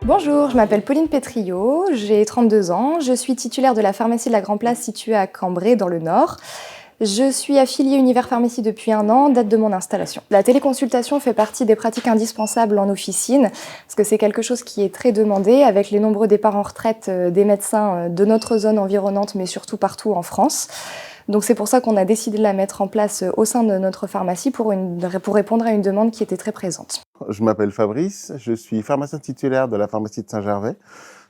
Bonjour, je m'appelle Pauline Pétriot, j'ai 32 ans, je suis titulaire de la pharmacie de la Grand Place située à Cambrai dans le Nord. Je suis affiliée Univers Pharmacie depuis 1 an, date de mon installation. La téléconsultation fait partie des pratiques indispensables en officine, parce que c'est quelque chose qui est très demandé avec les nombreux départs en retraite des médecins de notre zone environnante, mais surtout partout en France. Donc c'est pour ça qu'on a décidé de la mettre en place au sein de notre pharmacie pour répondre à une demande qui était très présente. Je m'appelle Fabrice, je suis pharmacien titulaire de la pharmacie de Saint-Gervais,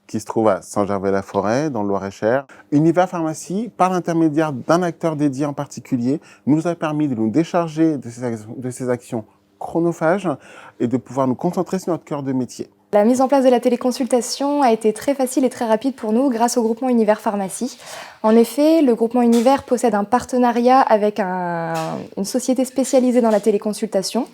qui se trouve à Saint-Gervais-la-Forêt, dans le Loir-et-Cher. Univers Pharmacie, par l'intermédiaire d'un acteur dédié en particulier, nous a permis de nous décharger de ces actions chronophages et de pouvoir nous concentrer sur notre cœur de métier. La mise en place de la téléconsultation a été très facile et très rapide pour nous grâce au groupement Univers Pharmacie. En effet, le groupement Univers possède un partenariat avec une société spécialisée dans la téléconsultation.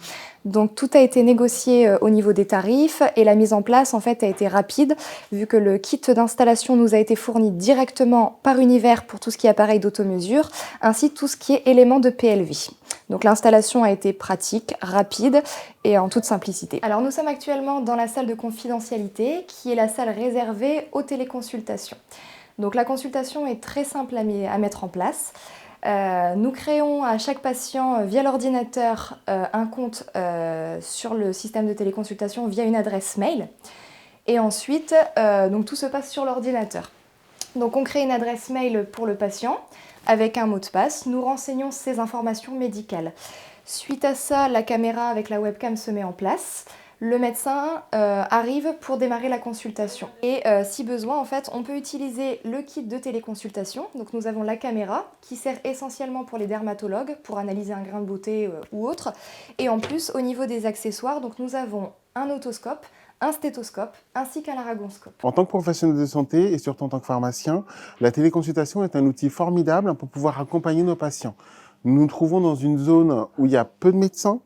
Donc tout a été négocié au niveau des tarifs et la mise en place en fait a été rapide vu que le kit d'installation nous a été fourni directement par Univers pour tout ce qui est appareil d'automesure ainsi que tout ce qui est éléments de PLV. Donc l'installation a été pratique, rapide et en toute simplicité. Alors nous sommes actuellement dans la salle de confidentialité qui est la salle réservée aux téléconsultations. Donc la consultation est très simple à mettre en place. Nous créons à chaque patient via l'ordinateur un compte sur le système de téléconsultation via une adresse mail. Et ensuite, donc tout se passe sur l'ordinateur. Donc on crée une adresse mail pour le patient avec un mot de passe. Nous renseignons ses informations médicales. Suite à ça, la caméra avec la webcam se met en place. Le médecin arrive pour démarrer la consultation. Et si besoin, en fait, on peut utiliser le kit de téléconsultation. Donc nous avons la caméra qui sert essentiellement pour les dermatologues, pour analyser un grain de beauté ou autre. Et en plus, au niveau des accessoires, donc nous avons un otoscope, un stéthoscope ainsi qu'un laryngooscope. En tant que professionnel de santé et surtout en tant que pharmacien, la téléconsultation est un outil formidable pour pouvoir accompagner nos patients. Nous nous trouvons dans une zone où il y a peu de médecins,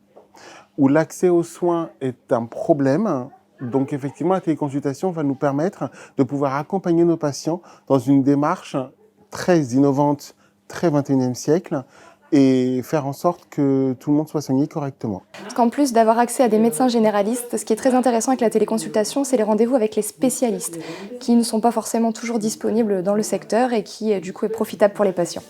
où l'accès aux soins est un problème. Donc effectivement, la téléconsultation va nous permettre de pouvoir accompagner nos patients dans une démarche très innovante, très 21e siècle, et faire en sorte que tout le monde soit soigné correctement. Parce qu'en plus d'avoir accès à des médecins généralistes, ce qui est très intéressant avec la téléconsultation, c'est les rendez-vous avec les spécialistes, qui ne sont pas forcément toujours disponibles dans le secteur et qui du coup est profitable pour les patients.